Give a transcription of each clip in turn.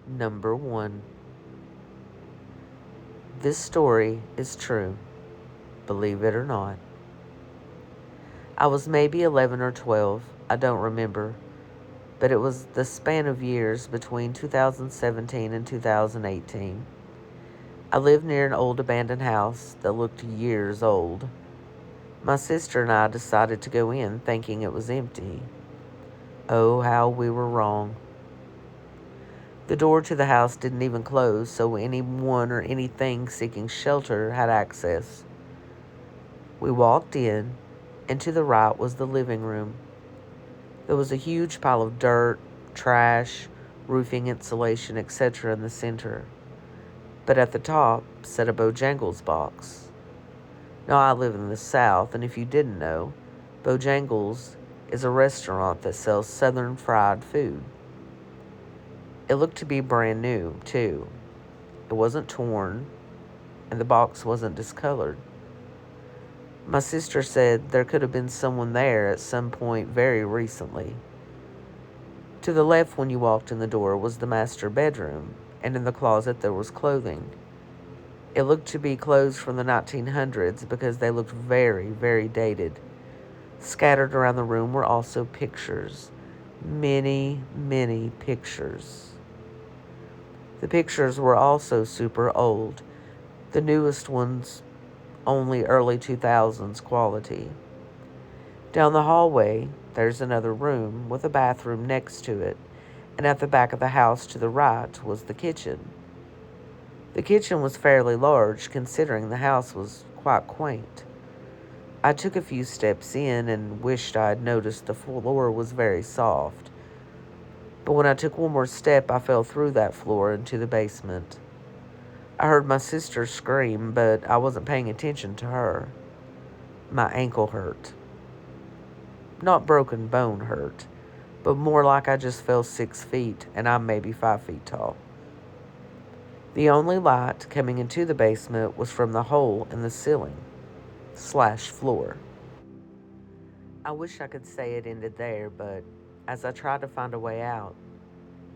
Number 1. This story is true, believe it or not. I was maybe 11 or 12, I don't remember, but it was the span of years between 2017 and 2018. I lived near an old abandoned house that looked years old. My sister and I decided to go in thinking it was empty. Oh, how we were wrong. The door to the house didn't even close, so anyone or anything seeking shelter had access. We walked in, and to the right was the living room. There was a huge pile of dirt, trash, roofing insulation, etc. in the center. But at the top sat a Bojangles box. Now, I live in the South, and if you didn't know, Bojangles is a restaurant that sells southern fried food. It looked to be brand new, too. It wasn't torn, and the box wasn't discolored. My sister said there could have been someone there at some point very recently. To the left, when you walked in the door, was the master bedroom, and in the closet there was clothing. It looked to be clothes from the 1900s because they looked very, very dated. Scattered around the room were also pictures. Many, many pictures. The pictures were also super old. The newest ones only early 2000s quality. Down the hallway, there's another room with a bathroom next to it, and at the back of the house to the right was the kitchen. The kitchen was fairly large considering the house was quite quaint. I took a few steps in and wished I'd noticed the floor was very soft. But when I took one more step, I fell through that floor into the basement. I heard my sister scream, but I wasn't paying attention to her. My ankle hurt. Not broken bone hurt, but more like I just fell 6 feet and I'm maybe 5 feet tall. The only light coming into the basement was from the hole in the ceiling/floor. I wish I could say it ended there, but as I tried to find a way out,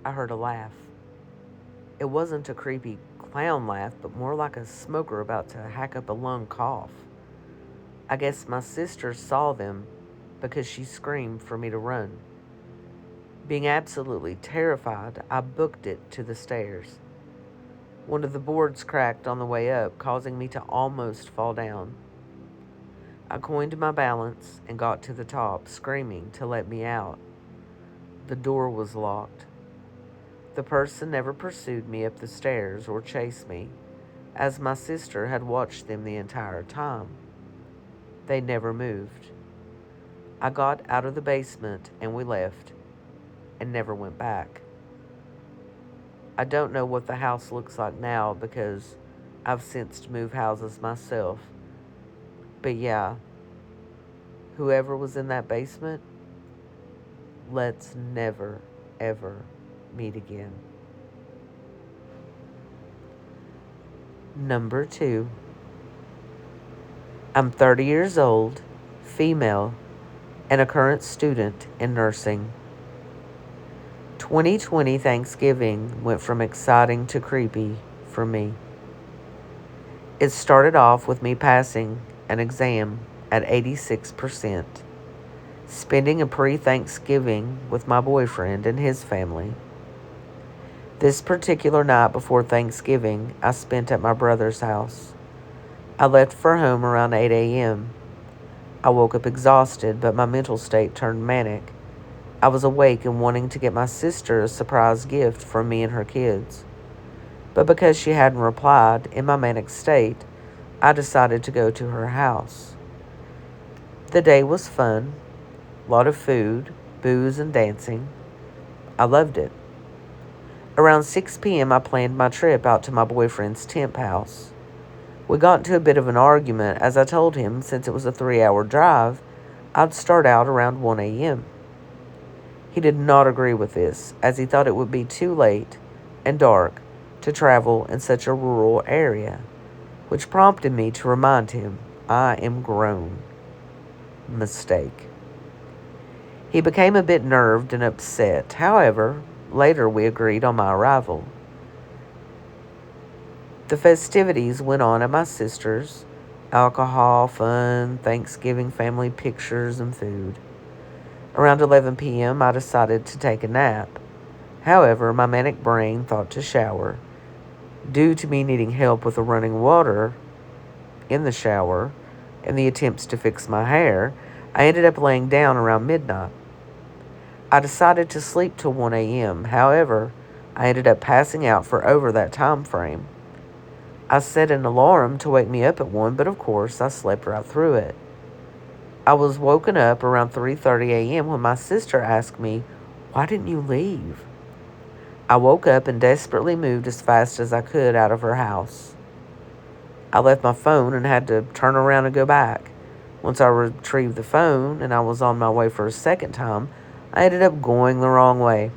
I heard a laugh. It wasn't a creepy clown laugh, but more like a smoker about to hack up a lung cough. I guess my sister saw them because she screamed for me to run. Being absolutely terrified, I booked it to the stairs. One of the boards cracked on the way up, causing me to almost fall down. I coined my balance and got to the top, screaming to let me out. The door was locked. The person never pursued me up the stairs or chased me, as my sister had watched them the entire time. They never moved. I got out of the basement and we left, and never went back. I don't know what the house looks like now because I've since moved houses myself. But yeah, whoever was in that basement, let's never, ever meet again. Number 2. I'm 30 years old, female, and a current student in nursing. 2020 Thanksgiving went from exciting to creepy for me. It started off with me passing an exam at 86%, spending a pre Thanksgiving with my boyfriend and his family. This particular night before Thanksgiving, I spent at my brother's house. I left for home around 8 a.m. I woke up exhausted, but my mental state turned manic. I was awake and wanting to get my sister a surprise gift from me and her kids. But because she hadn't replied, in my manic state, I decided to go to her house. The day was fun, a lot of food, booze, and dancing. I loved it. Around 6 p.m., I planned my trip out to my boyfriend's temp house. We got into a bit of an argument as I told him since it was a 3-hour drive, I'd start out around 1 a.m. He did not agree with this, as he thought it would be too late and dark to travel in such a rural area, which prompted me to remind him I am grown. Mistake. He became a bit nerved and upset. However, later we agreed on my arrival. The festivities went on at my sister's. Alcohol, fun, Thanksgiving family pictures, and food. Around 11 p.m., I decided to take a nap. However, my manic brain thought to shower. Due to me needing help with the running water in the shower and the attempts to fix my hair, I ended up laying down around midnight. I decided to sleep till 1 a.m. However, I ended up passing out for over that time frame. I set an alarm to wake me up at 1, but of course I slept right through it. I was woken up around 3:30 a.m. when my sister asked me, "Why didn't you leave?" I woke up and desperately moved as fast as I could out of her house. I left my phone and had to turn around and go back. Once I retrieved the phone and I was on my way for a second time, I ended up going the wrong way,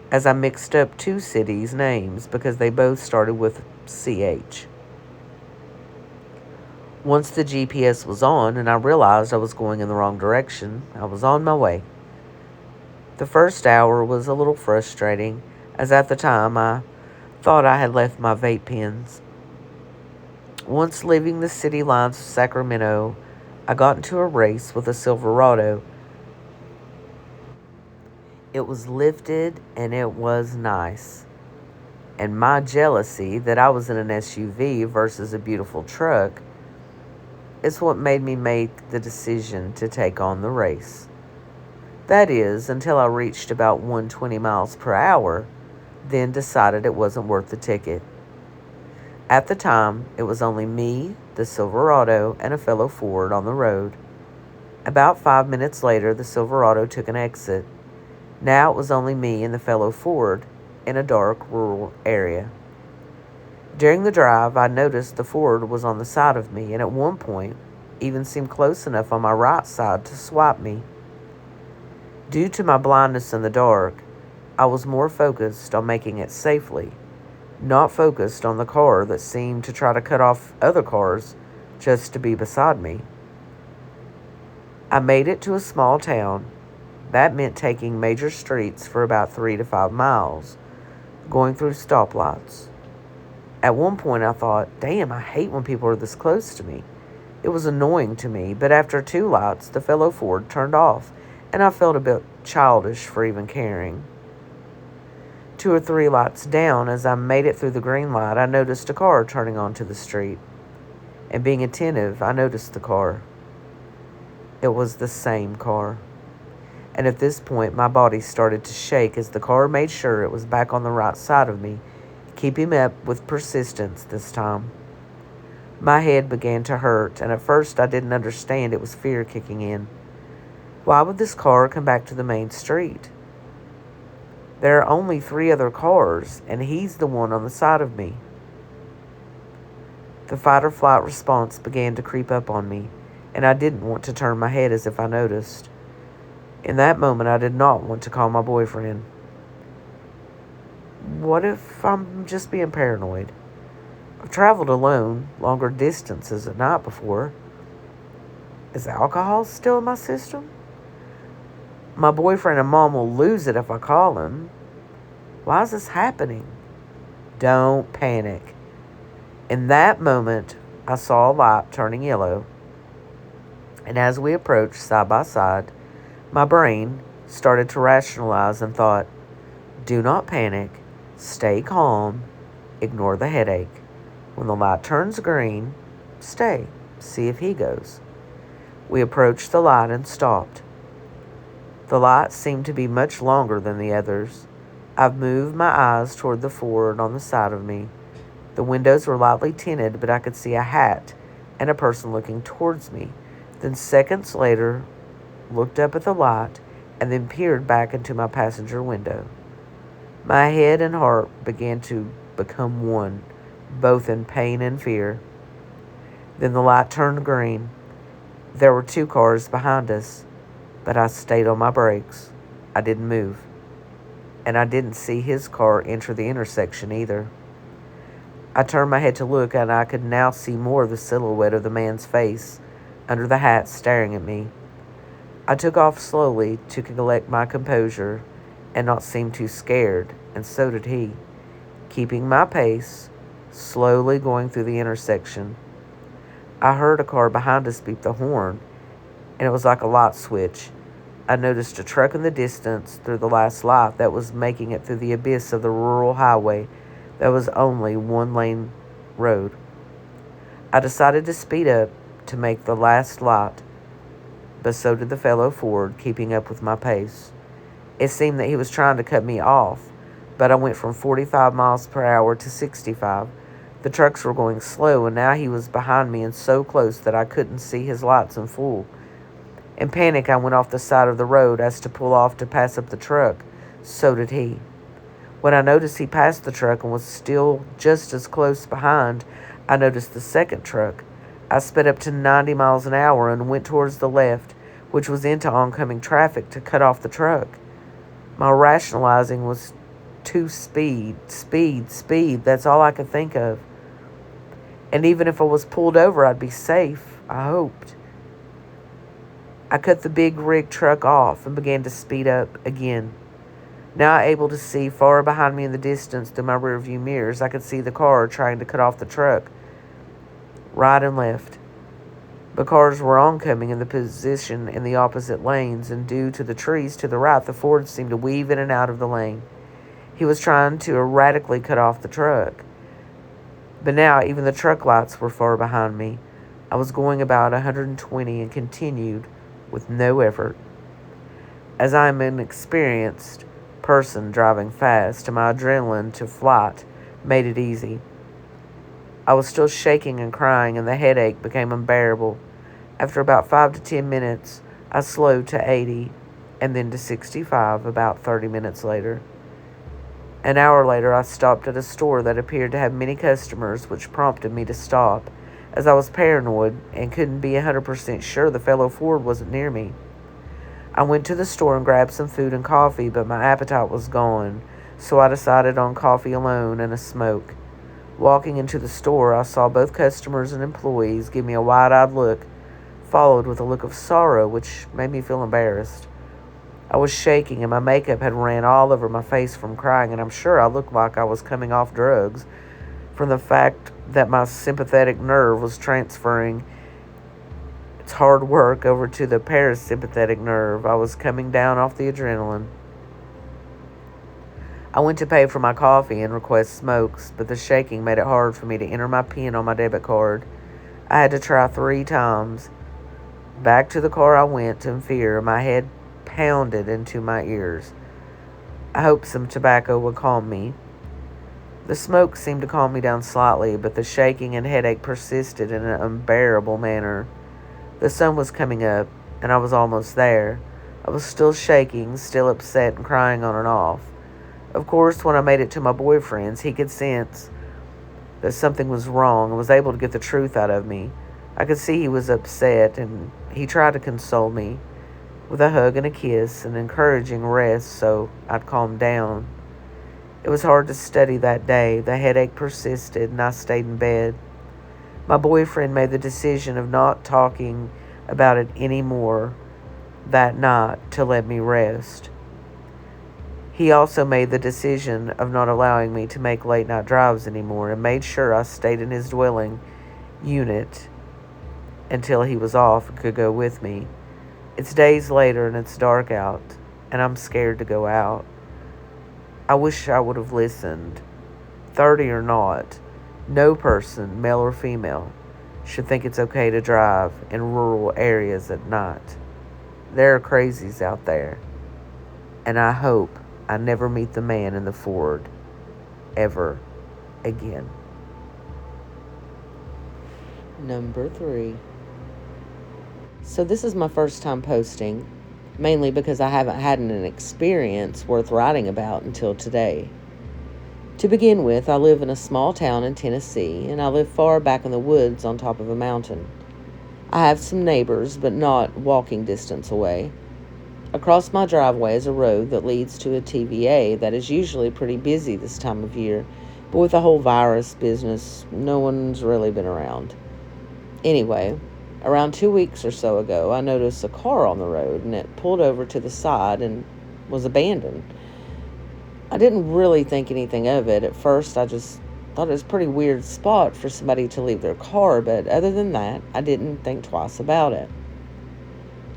as I mixed up two cities' names because they both started with CH. Once the GPS was on and I realized I was going in the wrong direction, I was on my way. The first hour was a little frustrating, as at the time I thought I had left my vape pens. Once leaving the city lines of Sacramento, I got into a race with a Silverado. It was lifted and it was nice. And my jealousy that I was in an SUV versus a beautiful truck is what made me make the decision to take on the race. That is, until I reached about 120 miles per hour, then decided it wasn't worth the ticket. At the time, it was only me, the Silverado, and a fellow Ford on the road. About 5 minutes later, the Silverado took an exit. Now it was only me and the fellow Ford in a dark, rural area. During the drive, I noticed the Ford was on the side of me and at one point even seemed close enough on my right side to swipe me. Due to my blindness in the dark, I was more focused on making it safely, not focused on the car that seemed to try to cut off other cars just to be beside me. I made it to a small town. That meant taking major streets for about 3 to 5 miles, going through stoplights. At one point I thought, damn, I hate when people are this close to me. It was annoying to me, but after 2 lights, the fellow Ford turned off, and I felt a bit childish for even caring. 2 or 3 lights down, as I made it through the green light, I noticed a car turning onto the street. And being attentive, I noticed the car. It was the same car. And at this point, my body started to shake as the car made sure it was back on the right side of me, keeping up with persistence this time. My head began to hurt, and at first I didn't understand. It was fear kicking in. Why would this car come back to the main street? There are only 3 other cars, and he's the one on the side of me. The fight or flight response began to creep up on me, and I didn't want to turn my head as if I noticed. In that moment, I did not want to call my boyfriend. What if I'm just being paranoid? I've traveled alone longer distances at night before. Is alcohol still in my system? My boyfriend and mom will lose it if I call him. Why is this happening? Don't panic. In that moment, I saw a light turning yellow. And as we approached side by side, my brain started to rationalize and thought, do not panic, stay calm, ignore the headache. When the light turns green, stay, see if he goes. We approached the light and stopped. The light seemed to be much longer than the others. I've moved my eyes toward the Ford on the side of me. The windows were lightly tinted, but I could see a hat and a person looking towards me. Then seconds later, looked up at the light and then peered back into my passenger window. My head and heart began to become one, both in pain and fear. Then the light turned green. There were 2 cars behind us, but I stayed on my brakes. I didn't move. And I didn't see his car enter the intersection either. I turned my head to look, and I could now see more of the silhouette of the man's face under the hat staring at me. I took off slowly to collect my composure and not seem too scared, and so did he. Keeping my pace, slowly going through the intersection. I heard a car behind us beep the horn, and it was like a light switch. I noticed a truck in the distance through the last light that was making it through the abyss of the rural highway that was only one lane road. I decided to speed up to make the last light, but so did the fellow Ford, keeping up with my pace. It seemed that he was trying to cut me off, but I went from 45 miles per hour to 65. The trucks were going slow, and now he was behind me and so close that I couldn't see his lights in full. In panic, I went off the side of the road as to pull off to pass up the truck. So did he. When I noticed he passed the truck and was still just as close behind, I noticed the second truck. I sped up to 90 miles an hour and went towards the left, which was into oncoming traffic, to cut off the truck. My rationalizing was speed. That's all I could think of. And even if I was pulled over, I'd be safe, I hoped. I cut the big rig truck off and began to speed up again. Now able to see far behind me in the distance through my rearview mirrors, I could see the car trying to cut off the truck, right and left. The cars were oncoming in the position in the opposite lanes, and due to the trees to the right, the Ford seemed to weave in and out of the lane. He was trying to erratically cut off the truck. But now even the truck lights were far behind me. I was going about 120 and continued with no effort. As I am an experienced person driving fast, and my adrenaline to flight made it easy. I was still shaking and crying, and the headache became unbearable. After about 5 to 10 minutes, I slowed to 80 and then to 65 about 30 minutes later. An hour later, I stopped at a store that appeared to have many customers, which prompted me to stop, as I was paranoid and couldn't be 100% sure the fellow Ford wasn't near me. I went to the store and grabbed some food and coffee, but my appetite was gone, so I decided on coffee alone and a smoke. Walking into the store, I saw both customers and employees give me a wide-eyed look, followed with a look of sorrow, which made me feel embarrassed. I was shaking, and my makeup had ran all over my face from crying, and I'm sure I looked like I was coming off drugs from the fact that my sympathetic nerve was transferring its hard work over to the parasympathetic nerve. I was coming down off the adrenaline. I went to pay for my coffee and request smokes, but the shaking made it hard for me to enter my PIN on my debit card. I had to try 3 times. Back to the car I went in fear, my head pounded into my ears. I hoped some tobacco would calm me. The smoke seemed to calm me down slightly, but the shaking and headache persisted in an unbearable manner. The sun was coming up, and I was almost there. I was still shaking, still upset and crying on and off. Of course, when I made it to my boyfriend's, he could sense that something was wrong and was able to get the truth out of me. I could see he was upset, and he tried to console me with a hug and a kiss and encouraging rest so I'd calm down. It was hard to study that day. The headache persisted, and I stayed in bed. My boyfriend made the decision of not talking about it anymore that night to let me rest. He also made the decision of not allowing me to make late-night drives anymore and made sure I stayed in his dwelling unit until he was off and could go with me. It's days later and it's dark out, and I'm scared to go out. I wish I would have listened. 30 or not, no person, male or female, should think it's okay to drive in rural areas at night. There are crazies out there, and I hope I never meet the man in the Ford ever again. Number 3. So this is my first time posting, mainly because I haven't had an experience worth writing about until today. To begin with, I live in a small town in Tennessee, and I live far back in the woods on top of a mountain. I have some neighbors, but not walking distance away. Across my driveway is a road that leads to a TVA that is usually pretty busy this time of year, but with the whole virus business, no one's really been around. Anyway, around 2 weeks or so ago, I noticed a car on the road, and it pulled over to the side and was abandoned. I didn't really think anything of it. At first, I just thought it was a pretty weird spot for somebody to leave their car, but other than that, I didn't think twice about it.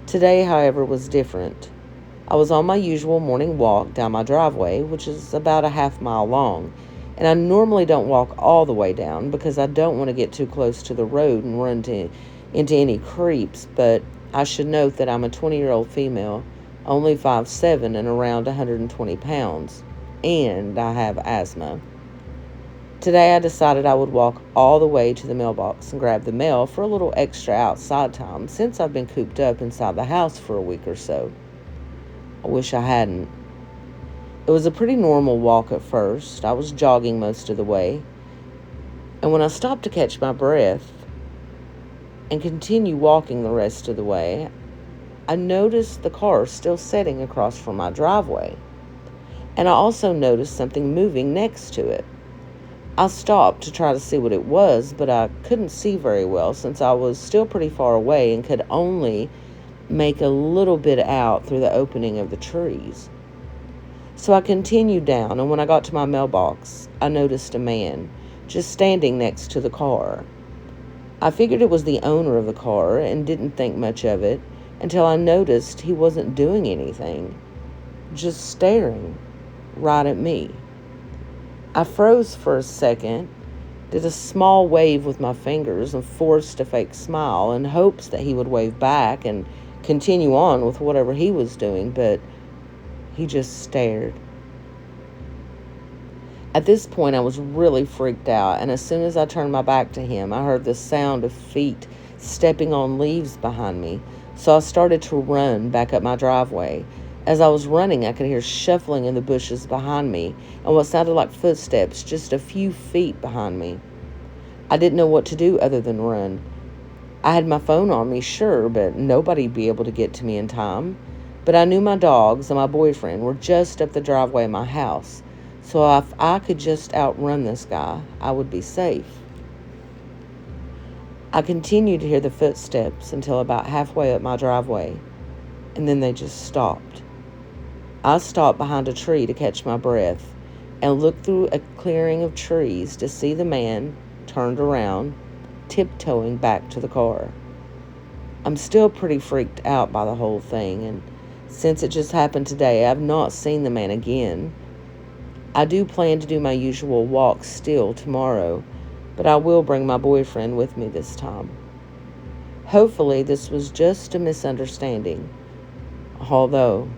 Today, however, was different. I was on my usual morning walk down my driveway, which is about a half-mile long, and I normally don't walk all the way down because I don't want to get too close to the road and into any creeps, but I should note that I'm a 20-year-old female, only 5'7" and around 120 pounds, and I have asthma. Today I decided I would walk all the way to the mailbox and grab the mail for a little extra outside time since I've been cooped up inside the house for a week or so. I wish I hadn't. It was a pretty normal walk at first. I was jogging most of the way. And when I stopped to catch my breath and continue walking the rest of the way, I noticed the car still sitting across from my driveway. And I also noticed something moving next to it. I stopped to try to see what it was, but I couldn't see very well since I was still pretty far away and could only make a little bit out through the opening of the trees. So I continued down, and when I got to my mailbox, I noticed a man just standing next to the car. I figured it was the owner of the car and didn't think much of it until I noticed he wasn't doing anything, just staring right at me. I froze for a second, did a small wave with my fingers and forced a fake smile in hopes that he would wave back and continue on with whatever he was doing, but he just stared. At this point, I was really freaked out, and as soon as I turned my back to him, I heard the sound of feet stepping on leaves behind me, so I started to run back up my driveway. As I was running, I could hear shuffling in the bushes behind me and what sounded like footsteps just a few feet behind me. I didn't know what to do other than run. I had my phone on me, sure, but nobody'd be able to get to me in time. But I knew my dogs and my boyfriend were just up the driveway of my house, so if I could just outrun this guy, I would be safe. I continued to hear the footsteps until about halfway up my driveway, and then they just stopped. I stopped behind a tree to catch my breath and looked through a clearing of trees to see the man turned around, tiptoeing back to the car. I'm still pretty freaked out by the whole thing, and since it just happened today, I've not seen the man again. I do plan to do my usual walk still tomorrow, but I will bring my boyfriend with me this time. Hopefully this was just a misunderstanding, although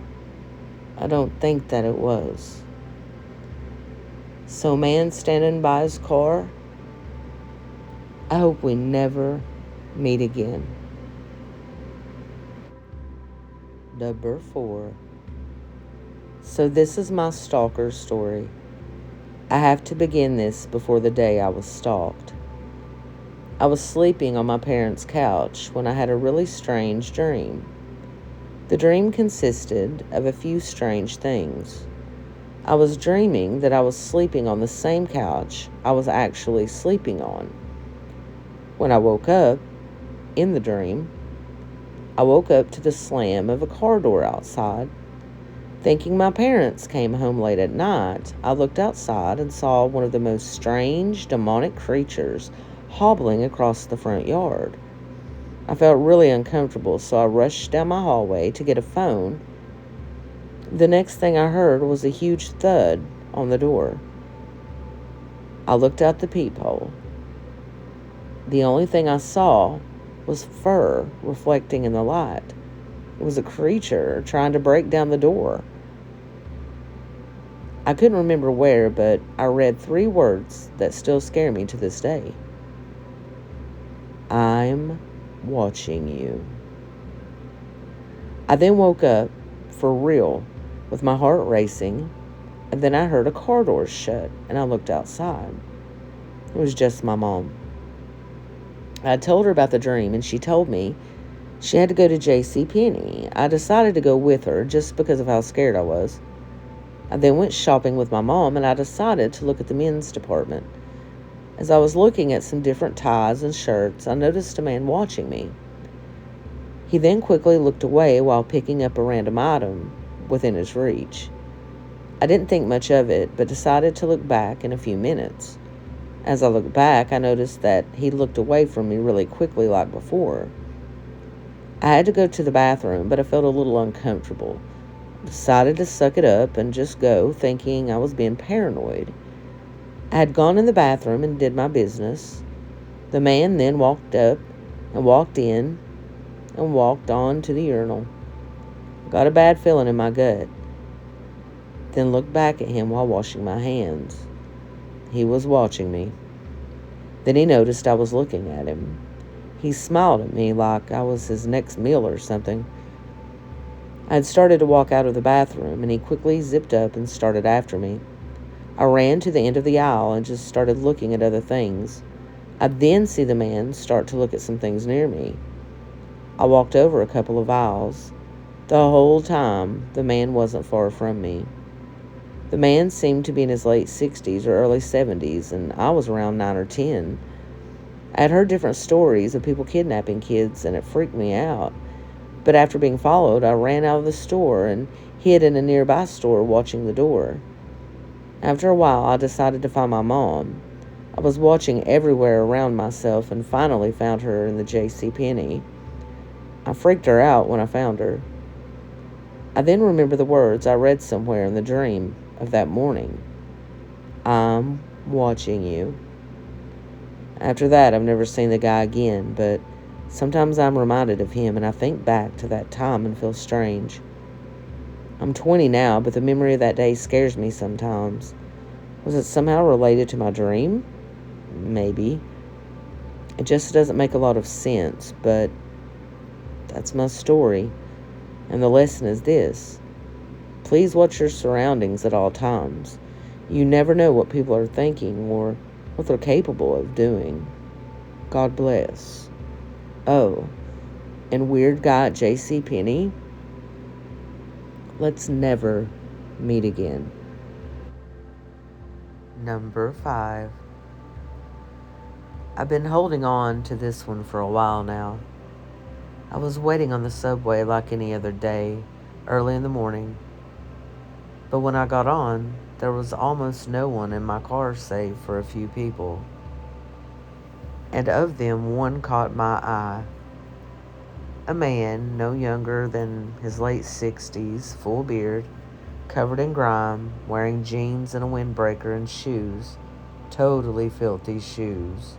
I don't think that it was. So, man standing by his car, I hope we never meet again. Number 4. So this is my stalker story. I have to begin this before the day I was stalked. I was sleeping on my parents' couch when I had a really strange dream. The dream consisted of a few strange things. I was dreaming that I was sleeping on the same couch I was actually sleeping on. When I woke up, in the dream, I woke up to the slam of a car door outside. Thinking my parents came home late at night, I looked outside and saw one of the most strange, demonic creatures hobbling across the front yard. I felt really uncomfortable, so I rushed down my hallway to get a phone. The next thing I heard was a huge thud on the door. I looked out the peephole. The only thing I saw was fur reflecting in the light. It was a creature trying to break down the door. I couldn't remember where, but I read 3 words that still scare me to this day. I'm watching you. I then woke up, for real, with my heart racing, and then I heard a car door shut, and I looked outside. It was just my mom. I told her about the dream, and she told me she had to go to JCPenney. I decided to go with her just because of how scared I was. I then went shopping with my mom, and I decided to look at the men's department. As I was looking at some different ties and shirts, I noticed a man watching me. He then quickly looked away while picking up a random item within his reach. I didn't think much of it, but decided to look back in a few minutes. As I looked back, I noticed that he looked away from me really quickly like before. I had to go to the bathroom, but I felt a little uncomfortable. Decided to suck it up and just go, thinking I was being paranoid. I had gone in the bathroom and did my business. The man then walked up and walked in and walked on to the urinal. Got a bad feeling in my gut. Then looked back at him while washing my hands. He was watching me. Then he noticed I was looking at him. He smiled at me like I was his next meal or something. I had started to walk out of the bathroom, and he quickly zipped up and started after me. I ran to the end of the aisle and just started looking at other things. I then see the man start to look at some things near me. I walked over a couple of aisles. The whole time, the man wasn't far from me. The man seemed to be in his late 60s or early 70s, and I was around 9 or 10. I had heard different stories of people kidnapping kids, and it freaked me out. But after being followed, I ran out of the store and hid in a nearby store watching the door. After a while, I decided to find my mom. I was watching everywhere around myself and finally found her in the J.C. Penney. I freaked her out when I found her. I then remember the words I read somewhere in the dream of that morning. I'm watching you. After that, I've never seen the guy again, but sometimes I'm reminded of him and I think back to that time and feel strange. I'm 20 now, but the memory of that day scares me sometimes. Was it somehow related to my dream? Maybe. It just doesn't make a lot of sense, but that's my story. And the lesson is this: please watch your surroundings at all times. You never know what people are thinking or what they're capable of doing. God bless. Oh, and weird guy at J.C. Penney, let's never meet again. Number 5. I've been holding on to this one for a while now. I was waiting on the subway like any other day, early in the morning. But when I got on, there was almost no one in my car save for a few people. And of them, one caught my eye. A man, no younger than his late 60s, full beard, covered in grime, wearing jeans and a windbreaker and shoes, totally filthy shoes.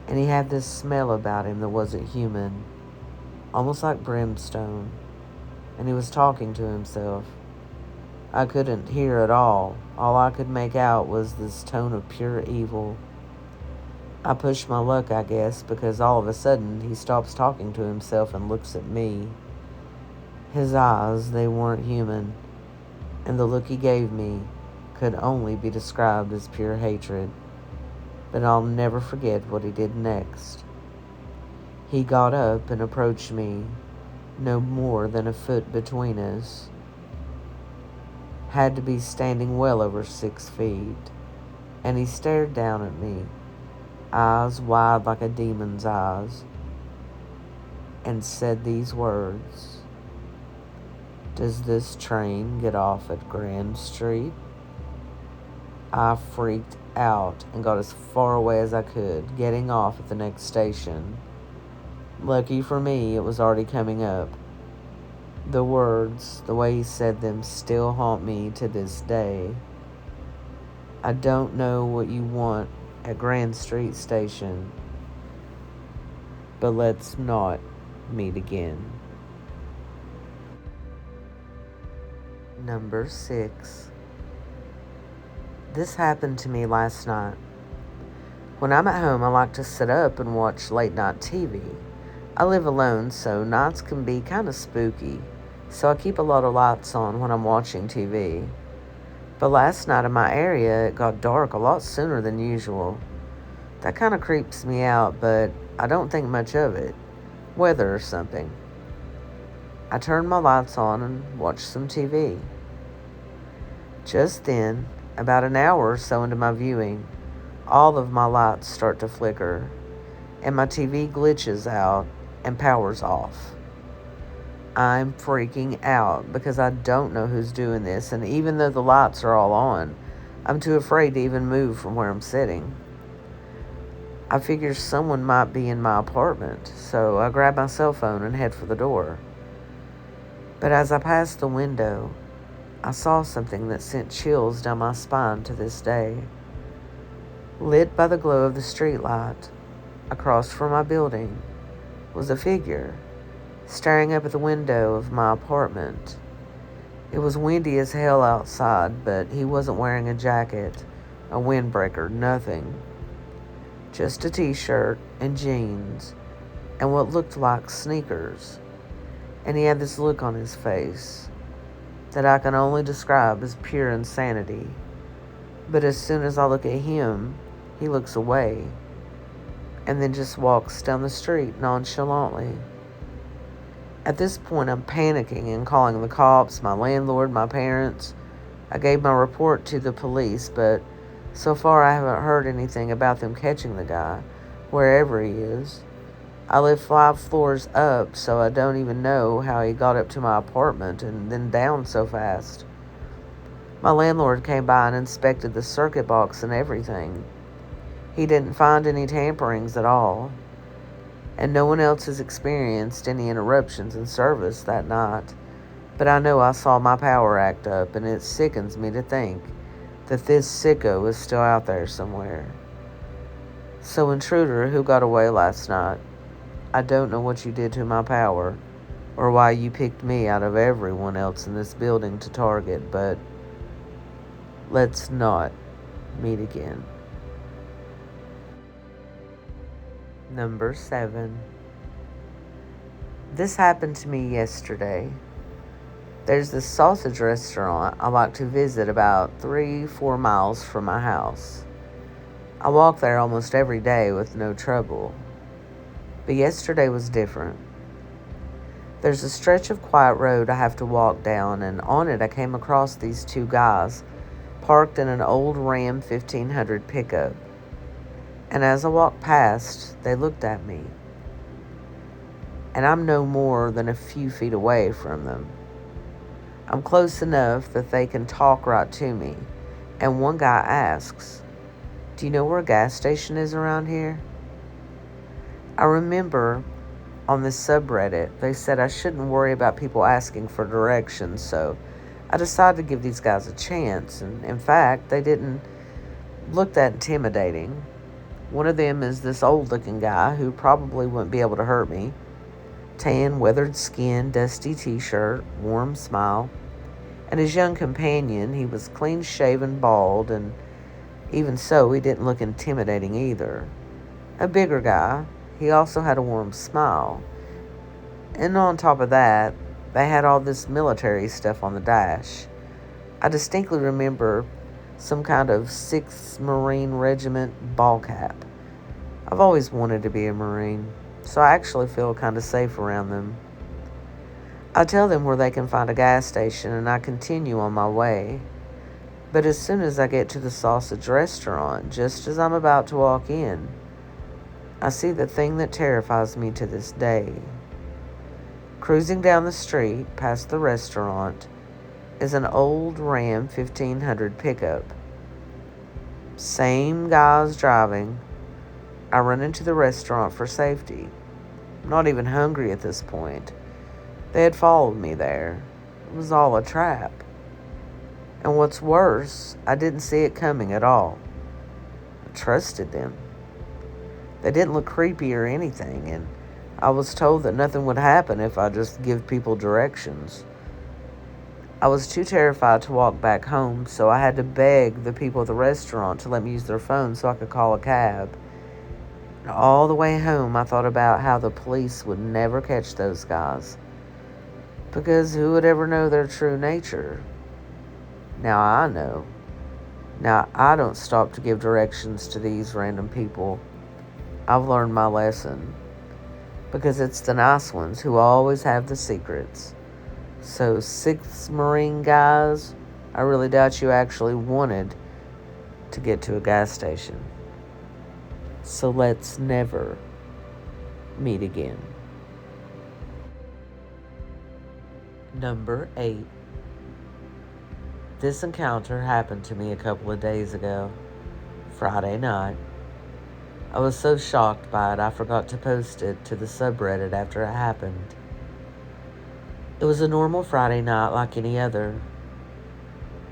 And he had this smell about him that wasn't human, almost like brimstone, and he was talking to himself. I couldn't hear at all. All I could make out was this tone of pure evil. I pushed my luck, I guess, because all of a sudden he stops talking to himself and looks at me. His eyes, they weren't human, and the look he gave me could only be described as pure hatred. But I'll never forget what he did next. He got up and approached me, no more than a foot between us. Had to be standing well over 6 feet, and he stared down at me, eyes wide like a demon's eyes, and said these words: "Does this train get off at Grand Street?" I freaked out and got as far away as I could, getting off at the next station. Lucky for me, it was already coming up. The words, the way he said them, still haunt me to this day. I don't know what you want at Grand Street Station, but let's not meet again. Number 6. This happened to me last night. When I'm at home, I like to sit up and watch late night TV. I live alone, so nights can be kind of spooky, so I keep a lot of lights on when I'm watching TV. But last night in my area, it got dark a lot sooner than usual. That kind of creeps me out, but I don't think much of it. Weather or something. I turned my lights on and watched some TV. Just then, about an hour or so into my viewing, all of my lights start to flicker, and my TV glitches out and powers off. I'm freaking out because I don't know who's doing this, and even though the lights are all on, I'm too afraid to even move from where I'm sitting. I figure someone might be in my apartment, so I grab my cell phone and head for the door. But as I passed the window, I saw something that sent chills down my spine to this day. Lit by the glow of the streetlight across from my building was a figure staring up at the window of my apartment. It was windy as hell outside, but he wasn't wearing a jacket, a windbreaker, nothing. Just a t-shirt and jeans and what looked like sneakers. And he had this look on his face that I can only describe as pure insanity. But as soon as I look at him, he looks away and then just walks down the street nonchalantly. At this point, I'm panicking and calling the cops, my landlord, my parents. I gave my report to the police, but so far I haven't heard anything about them catching the guy, wherever he is. I live 5 floors up, so I don't even know how he got up to my apartment and then down so fast. My landlord came by and inspected the circuit box and everything. He didn't find any tamperings at all, and no one else has experienced any interruptions in service that night. But I know I saw my power act up, and it sickens me to think that this sicko is still out there somewhere. So, intruder who got away last night, I don't know what you did to my power, or why you picked me out of everyone else in this building to target, but let's not meet again. Number 7. This happened to me yesterday. There's this sausage restaurant I like to visit about 3-4 miles from my house. I walk there almost every day with no trouble. But yesterday was different. There's a stretch of quiet road I have to walk down, and on it I came across these 2 guys parked in an old Ram 1500 pickup. And as I walked past, they looked at me. And I'm no more than a few feet away from them. I'm close enough that they can talk right to me. And one guy asks, "Do you know where a gas station is around here?" I remember on this subreddit, they said I shouldn't worry about people asking for directions, so I decided to give these guys a chance. And in fact, they didn't look that intimidating. One of them is this old-looking guy who probably wouldn't be able to hurt me. Tan, weathered skin, dusty t-shirt, warm smile. And his young companion, he was clean-shaven, bald, and even so, he didn't look intimidating either. A bigger guy, he also had a warm smile. And on top of that, they had all this military stuff on the dash. I distinctly remember some kind of 6th Marine Regiment ball cap. I've always wanted to be a Marine, so I actually feel kind of safe around them. I tell them where they can find a gas station, and I continue on my way. But as soon as I get to the sausage restaurant, just as I'm about to walk in, I see the thing that terrifies me to this day. Cruising down the street past the restaurant is an old Ram 1500 pickup. Same guys driving. I run into the restaurant for safety. I'm not even hungry at this point. They had followed me there. It was all a trap. And what's worse, I didn't see it coming at all. I trusted them. They didn't look creepy or anything, and I was told that nothing would happen if I just give people directions. I was too terrified to walk back home, so I had to beg the people at the restaurant to let me use their phone so I could call a cab. And all the way home, I thought about how the police would never catch those guys, because who would ever know their true nature? Now I know. Now I don't stop to give directions to these random people. I've learned my lesson, because it's the nice ones who always have the secrets. So 6th Marine guys, I really doubt you actually wanted to get to a gas station. So let's never meet again. Number 8. This encounter happened to me a couple of days ago, Friday night. I was so shocked by it I forgot to post it to the subreddit after it happened. It was a normal Friday night like any other.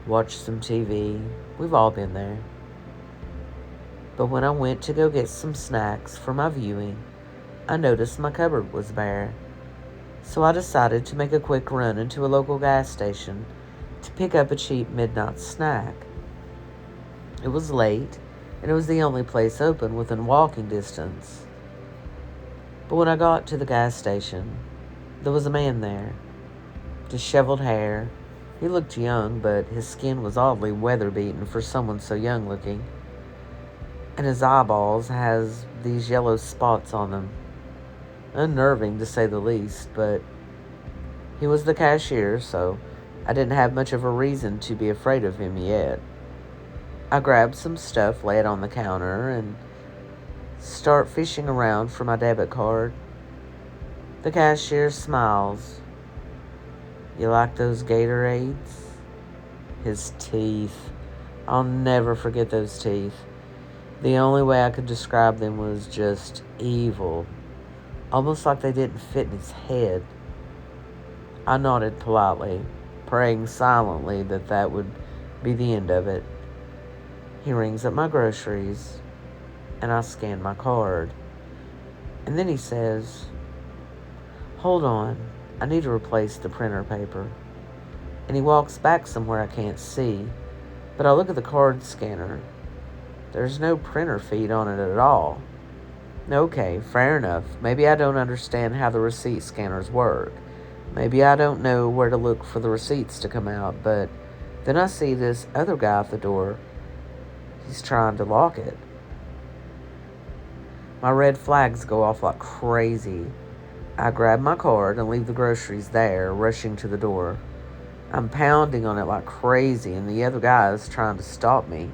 Watched some TV. We've all been there. But when I went to go get some snacks for my viewing, I noticed my cupboard was bare. So I decided to make a quick run into a local gas station to pick up a cheap midnight snack. It was late, and it was the only place open within walking distance. But when I got to the gas station, there was a man there. Disheveled hair. He looked young, but his skin was oddly weather-beaten for someone so young-looking. And his eyeballs has these yellow spots on them. Unnerving, to say the least, but he was the cashier, so I didn't have much of a reason to be afraid of him yet. I grabbed some stuff, lay it on the counter, and start fishing around for my debit card. The cashier smiles. "You like those Gatorades?" His teeth. I'll never forget those teeth. The only way I could describe them was just evil. Almost like they didn't fit in his head. I nodded politely, praying silently that would be the end of it. He rings up my groceries, and I scan my card. And then he says, "Hold on, I need to replace the printer paper." And he walks back somewhere I can't see, but I look at the card scanner. There's no printer feed on it at all. Okay, fair enough. Maybe I don't understand how the receipt scanners work. Maybe I don't know where to look for the receipts to come out, but then I see this other guy at the door. He's trying to lock it. My red flags go off like crazy. I grab my card and leave the groceries there, rushing to the door. I'm pounding on it like crazy, and the other guy is trying to stop me.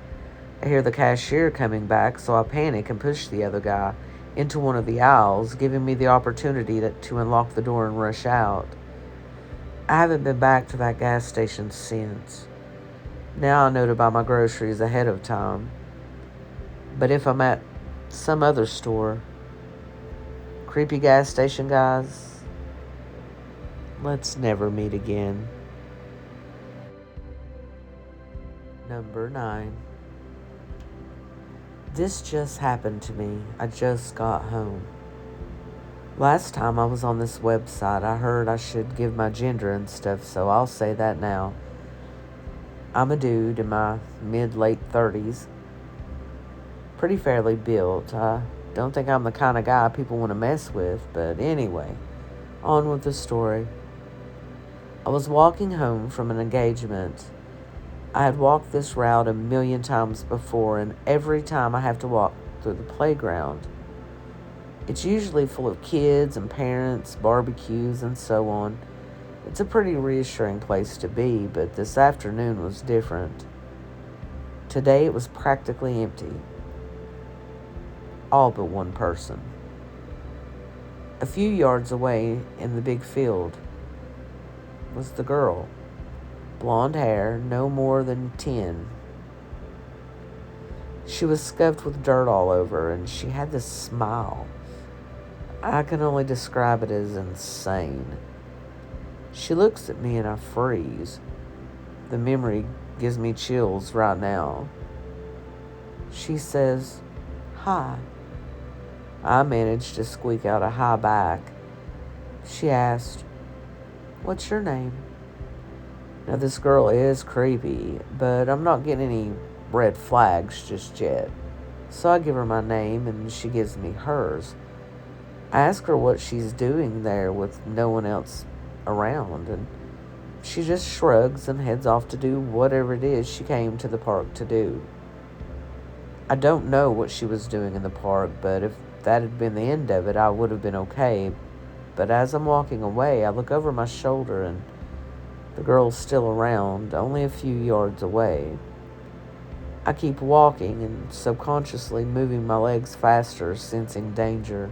I hear the cashier coming back, so I panic and push the other guy into one of the aisles, giving me the opportunity to unlock the door and rush out. I haven't been back to that gas station since. Now I know to buy my groceries ahead of time. But if I'm at some other store, creepy gas station guys, let's never meet again. Number 9. This just happened to me. I just got home. Last time I was on this website, I heard I should give my gender and stuff, so I'll say that now. I'm a dude in my mid-late 30s. Pretty fairly built. I don't think I'm the kind of guy people want to mess with, but anyway, on with the story. I was walking home from an engagement. I had walked this route a million times before, and every time I have to walk through the playground. It's usually full of kids and parents, barbecues, and so on. It's a pretty reassuring place to be, but this afternoon was different. Today it was practically empty. All but one person. A few yards away in the big field was the girl. Blonde hair, no more than 10. She was scuffed with dirt all over, and she had this smile. I can only describe it as insane. She looks at me and I freeze. The memory gives me chills right now. She says, "Hi." I managed to squeak out a hi back. She asked, "What's your name?" Now this girl is creepy, but I'm not getting any red flags just yet. So I give her my name and she gives me hers. I ask her what she's doing there with no one else around, and she just shrugs and heads off to do whatever it is she came to the park to do. I don't know what she was doing in the park, but if that had been the end of it, I would have been okay. But as I'm walking away, I look over my shoulder and the girl's still around, only a few yards away. I keep walking and subconsciously moving my legs faster, sensing danger.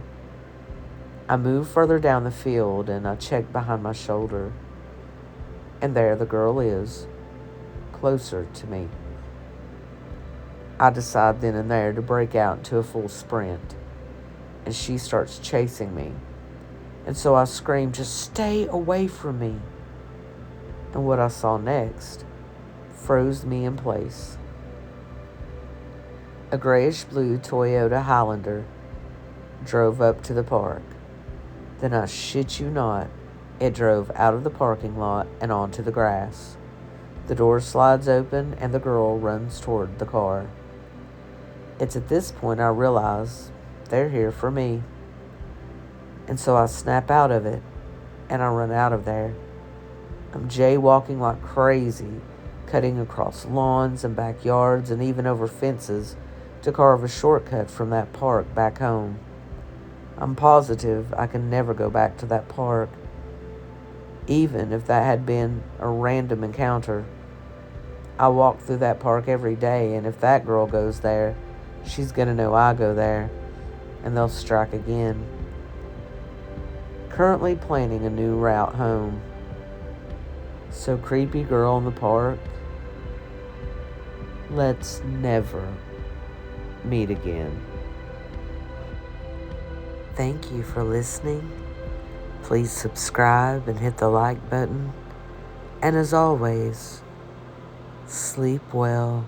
I move further down the field and I check behind my shoulder. And there the girl is, closer to me. I decide then and there to break out into a full sprint, and she starts chasing me. And so I scream, "Just stay away from me." And what I saw next froze me in place. A grayish blue Toyota Highlander drove up to the park. Then I shit you not, it drove out of the parking lot and onto the grass. The door slides open and the girl runs toward the car. It's at this point I realize they're here for me. And so I snap out of it and I run out of there. I'm jaywalking like crazy, cutting across lawns and backyards and even over fences to carve a shortcut from that park back home. I'm positive I can never go back to that park, even if that had been a random encounter. I walk through that park every day, and if that girl goes there, she's gonna know I go there, and they'll strike again. Currently planning a new route home. So creepy girl in the park, let's never meet again. Thank you for listening. Please subscribe and hit the like button. And as always, sleep well.